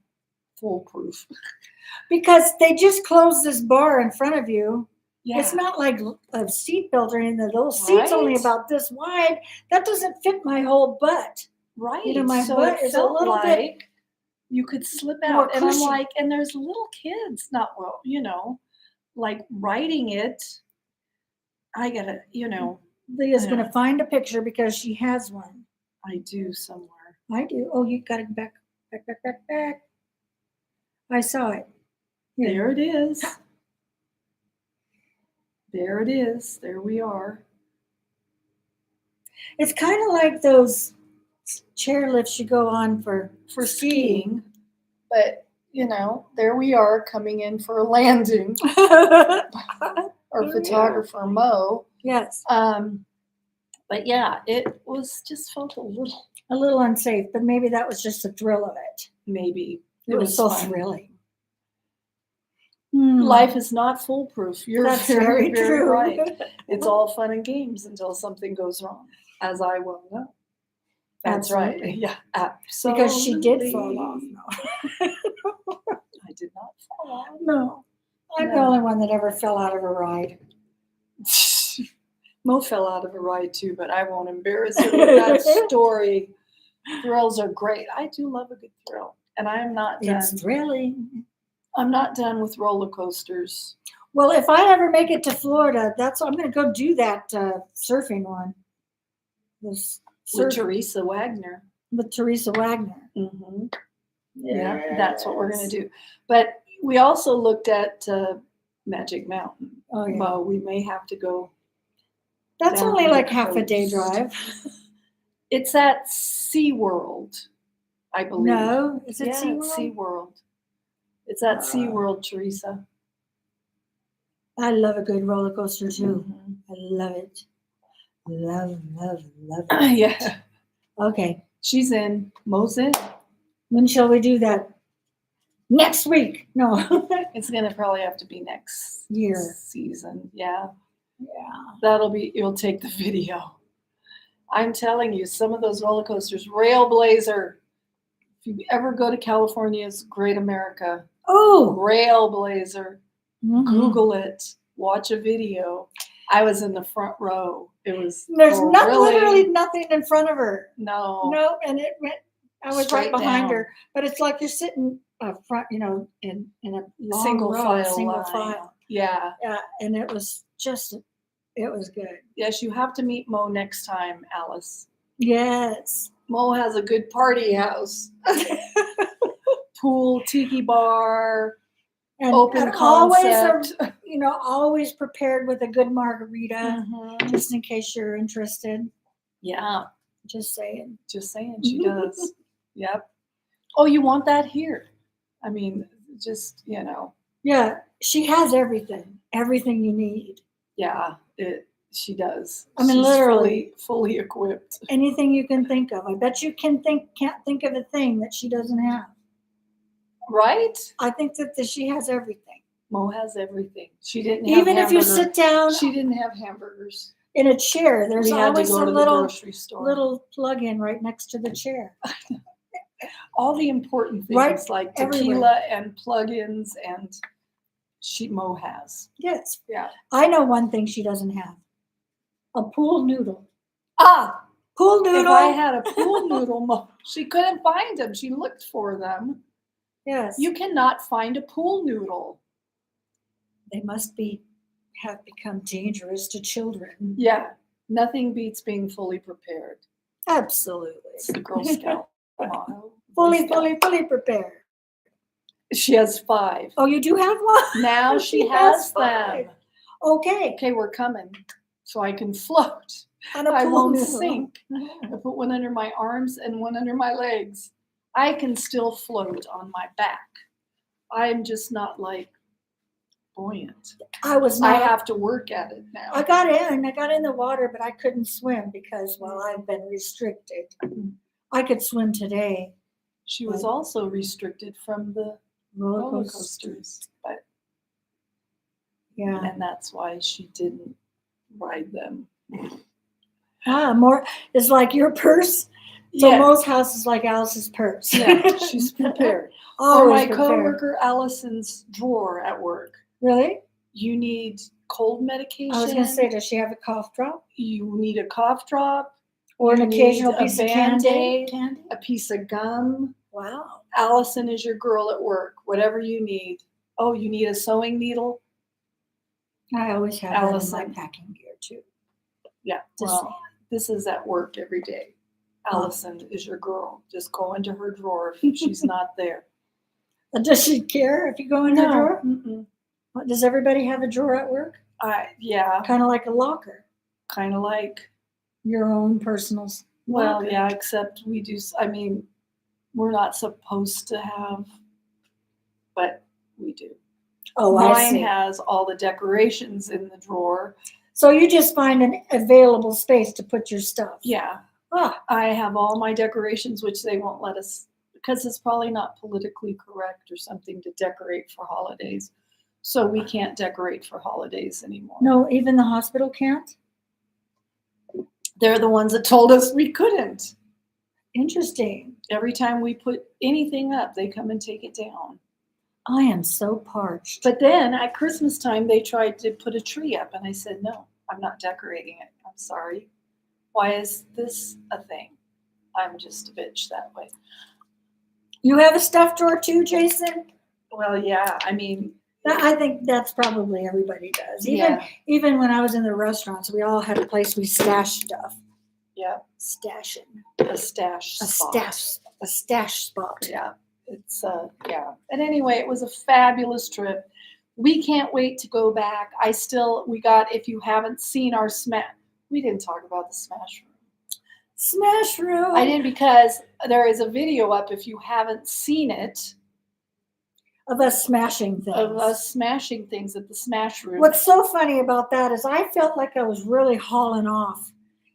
foolproof. Because they just closed this bar in front of you. Yeah. It's not like a seatbelt or anything. The little seat's only about this wide. That doesn't fit my whole butt. Right. You know, my butt is a little bit. You could slip out. And I'm like, and there's little kids, not well, like riding it. I gotta, Leah's going to find a picture because she has one. I do somewhere. I do. Oh, you got it back. I saw it. Here. There it is. There it is. There we are. It's kind of like those chair lifts you go on for skiing. But, there we are coming in for a landing. Our photographer, Mo. Yes. But yeah, it was just felt a little unsafe, but maybe that was just the thrill of it. Maybe. It was so thrilling. Life is not foolproof. That's very true. Right. It's all fun and games until something goes wrong, as I well know. That's absolutely. Right. Yeah, absolutely. Because she did fall off. No. I did not fall off. No. I'm the only one that ever fell out of a ride. Mo fell out of a ride too, but I won't embarrass her with that story. Thrills are great. I do love a good thrill. And I'm not done. It's thrilling. I'm not done with roller coasters. Well, if I ever make it to Florida, I'm going to go do that surfing one. With Teresa Wagner. With Teresa Wagner. Mm-hmm. Yeah, that's what we're going to do. But we also looked at Magic Mountain. Oh, yeah. Well, we may have to go. That's only like half a day drive. It's at SeaWorld, I believe. No, is it SeaWorld? It's SeaWorld. It's at SeaWorld, Teresa. I love a good roller coaster too. Mm-hmm. I love it. Love it. Yeah. Okay. She's in. Mo's in. When shall we do that? Next week. No. It's going to probably have to be next year. Season. Yeah. Yeah. You'll take the video. I'm telling you, some of those roller coasters, Railblazer. If you ever go to California's Great America, Railblazer, Google it, watch a video. I was in the front row. There's literally nothing in front of her. No, and it went. I was right behind her, but it's like you're sitting front, in a long single row, file. Yeah, and it was good. Yes, you have to meet Mo next time, Alice. Yes. Mo has a good party house. Pool, tiki bar, and open concept. always prepared with a good margarita, Mhm. just in case you're interested. Yeah. Just saying. Just saying, she does. Yep. Oh, you want that here? I mean, just Yeah, she has everything you need. yeah. She does. I mean, She's literally. fully equipped. Anything you can think of. I bet you can't think of a thing that she doesn't have. Right? I think that she has everything. Mo has everything. She didn't have Even if you sit down She didn't have hamburgers. in a chair, there's We had to always go a to the grocery store. little plug-in right next to the chair. All the important things Right like everywhere. tequila and plug-ins and Mo has. Yes. Yeah. I know one thing she doesn't have. A pool noodle. If Pool noodle. I had a pool noodle, she couldn't find them. She looked for them. Yes. You cannot find a pool noodle. They must have become dangerous to children. Yeah. Nothing beats being fully prepared. Absolutely. It's the Girl Scout motto. Fully prepared. She has 5. Oh, you do have one? Now she has them. 5. Okay. Okay, we're coming. So I can float. On a I pool won't noodle. sink. I put one under my arms and one under my legs. I can still float on my back. I'm just not like buoyant. I have to work at it now. I got in the water, but I couldn't swim because, I've been restricted. I could swim today. She was also restricted from the roller coasters, but yeah, and that's why she didn't ride them. More is like your purse. So Mo's house is like Alice's purse. Yeah, she's prepared. Or my coworker Allison's drawer at work. Really? You need cold medication. I was going to say, does she have a cough drop? You need a cough drop. Or an occasional piece of candy? A piece of gum. Wow. Allison is your girl at work. Whatever you need. Oh, you need a sewing needle? I always have Allison. That in my packing gear too. Yeah. This is at work every day. Allison is your girl. Just go into her drawer if she's not there. Does she care if you go in her drawer? Mm-mm. Does everybody have a drawer at work? Yeah. Kind of like a locker. Kind of like your own personal locker. Well, yeah, except we do. I mean, we're not supposed to have, but we do. Oh, Mine has all the decorations in the drawer. So you just find an available space to put your stuff. Yeah. I have all my decorations, which they won't let us, because it's probably not politically correct or something to decorate for holidays. So we can't decorate for holidays anymore. No, even the hospital can't? They're the ones that told us we couldn't. Interesting. Every time we put anything up, they come and take it down. I am so parched. But then at Christmas time, they tried to put a tree up, and I said, no, I'm not decorating it. I'm sorry. Why is this a thing? I'm just a bitch that way. You have a stuffed drawer too, Jason? Well, yeah. I mean, I think that's probably everybody does. Even when I was in the restaurants, we all had a place we stashed stuff. Yeah. Stashing. A stash spot. A stash spot. Yeah. It's yeah. And anyway, it was a fabulous trip. We can't wait to go back. We got, if you haven't seen our we didn't talk about the Smash Room. Smash Room. I did, because there is a video up if you haven't seen it. Of us smashing things. Of us smashing things at the Smash Room. What's so funny about that is I felt like I was really hauling off.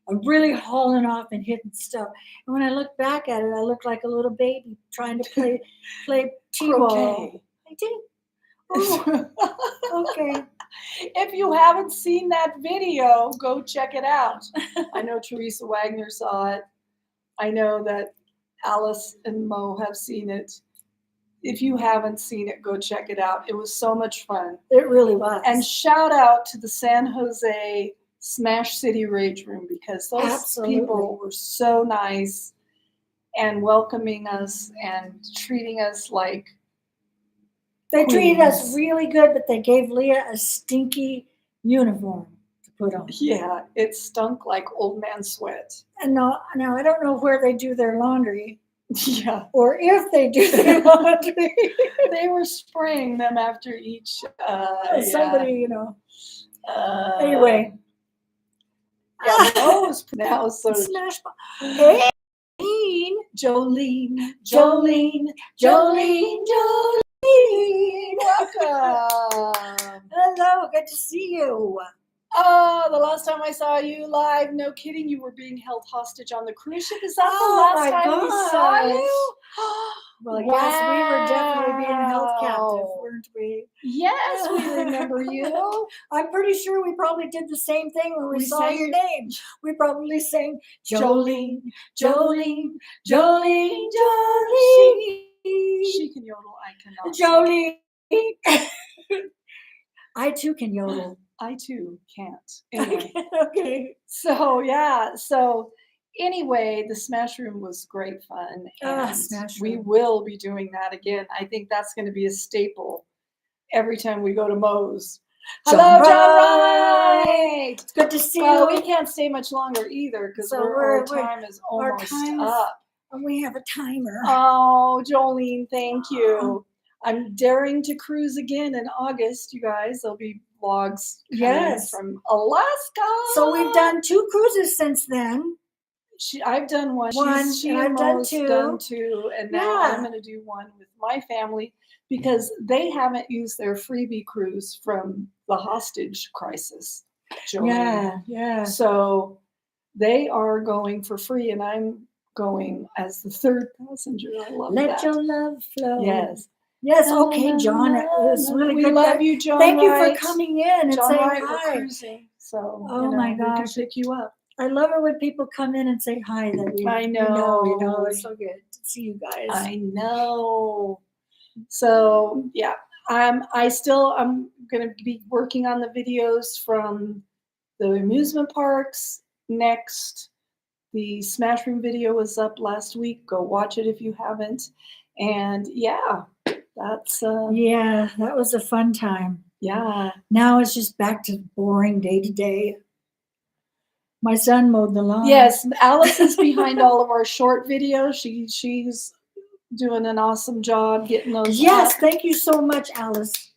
I'm really hauling off and hitting stuff. And when I look back at it, I look like a little baby trying to play t-ball. I did. Oh, okay. If you haven't seen that video, go check it out. I know Teresa Wagner saw it. I know that Alice and Mo have seen it. If you haven't seen it, go check it out. It was so much fun. It really was. And shout out to the San Jose Smash City Rage Room, because those people were so nice and welcoming us and treating us like they treated us really good, but they gave Leah a stinky uniform to put on. Yeah, it stunk like old man sweat. And now I don't know where they do their laundry. Yeah. Or if they do their laundry. They were spraying them after each. Somebody, Yeah. you know. Anyway. Yeah, those now. So Smash. Hey, Jolene. Jolene. Welcome. Hello, good to see you. Oh, the last time I saw you live, no kidding, you were being held hostage on the cruise ship. Is that Oh, the last my time we saw gosh. you? Well, yes, we were definitely being held captive, Wow. weren't we? Yes, we remember you. I'm pretty sure we probably did the same thing when we saw sang your name. We probably sang Jolene, Jolene, Jolene, Jolene, Jolene. She can yodel, I cannot. Jolene. I too can yodel. I too can't. Anyway. Okay. So yeah. So anyway, the Smash Room was great fun. And Smash we Room. will be doing that again. I think that's going to be a staple every time we go to Moe's. Hello, John Wright. It's good to see Well, you. we can't stay much longer either because So our time is almost up. And we have a timer. Oh, Jolene, thank you. I'm daring to cruise again in August, you guys. There'll be vlogs coming from Alaska. So we've done 2 cruises since then. I've done one. She and I've done Mo's 2. done 2, and now I'm going to do one with my family because they haven't used their freebie cruise from the hostage crisis. Jolene. Yeah. So they are going for free, and I'm going as the 3rd passenger. I love that. Let your love flow. Yes. Yes, okay, John. It was really good. We love you, John. Thank you Wright. for coming in and John saying Wright, hi. we're cruising, so Oh my we can gosh. pick you up. I love it when people come in and say hi. That we I know. You know, know. it's so good to see you guys. I know. So yeah, I'm going to be working on the videos from the amusement parks next. The Smash Room video was up last week. Go watch it if you haven't. And yeah, that's yeah, that was a fun time. Yeah. Now it's just back to boring day to day. My son mowed the lawn. Yes, Alice is behind all of our short videos. She's doing an awesome job getting those. Yes, up. thank you so much, Alice.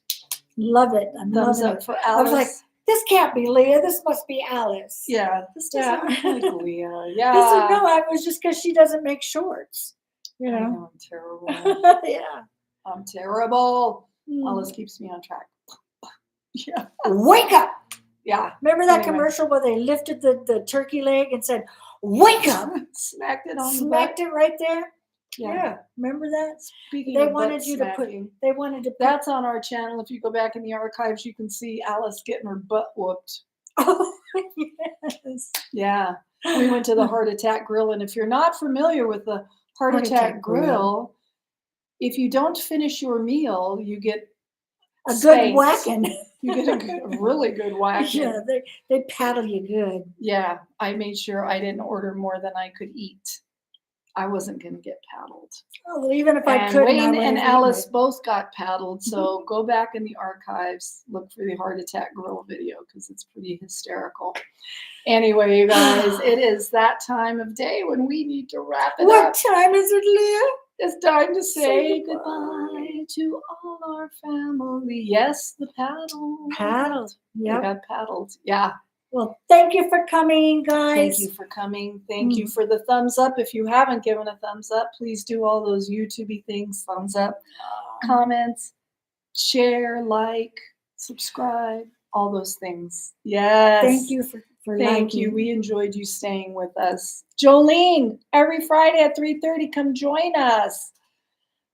Love it. I'm Thumbs loving up it. for I was Alice. like, this can't be Leah. This must be Alice. Yeah, this doesn't look like Leah. Yeah. No, I was just because she doesn't make shorts. You know? I know, I'm terrible. Yeah. I'm terrible. Alice keeps me on track. Yeah. Wake up. Yeah. Remember that commercial where they lifted the turkey leg and said, wake up? Smacked it on Smacked it right there. Yeah. Remember that? Speaking They of wanted butt you smacking, to put. They wanted to. That's on our channel. If you go back in the archives, you can see Alice getting her butt whooped. Oh, yes. Yeah. We went to the Heart Attack Grill, and if you're not familiar with the Heart Attack Grill, if you don't finish your meal, you get a good whacking. You get a really good whacking. Yeah, they paddle you good. Yeah, I made sure I didn't order more than I could eat. I wasn't going to get paddled. Oh, well, even if I couldn't, Wayne and Alice both got paddled. So go back in the archives, look for the Heart Attack Grill video because it's pretty hysterical. Anyway, you guys, it is that time of day when we need to wrap it up. What time is it, Leah? It's time to say goodbye to all our family. Yes, the paddle. Paddled. Yeah, got paddled. Yeah. Well, thank you for coming, guys. Thank you for coming. Thank you for the thumbs up. If you haven't given a thumbs up, please do all those YouTube-y things. Thumbs up, comments, share, like, subscribe, all those things. Yes. Thank you for Thank you. We enjoyed you staying with us. Jolene, every Friday at 3:30, come join us.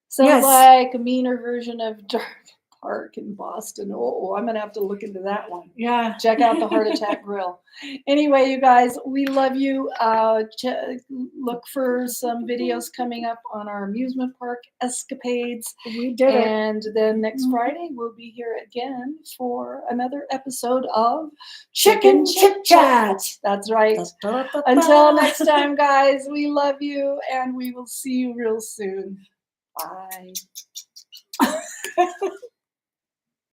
Sounds like a meaner version of Dark Park in Boston. Oh, I'm going to have to look into that one. Yeah. Check out the Heart Attack Grill. Anyway, you guys, we love you. Look for some videos coming up on our amusement park escapades. We did it. And then next Friday, we'll be here again for another episode of Chicken Chit Chat. That's right. Until next time, guys, we love you, and we will see you real soon. Bye.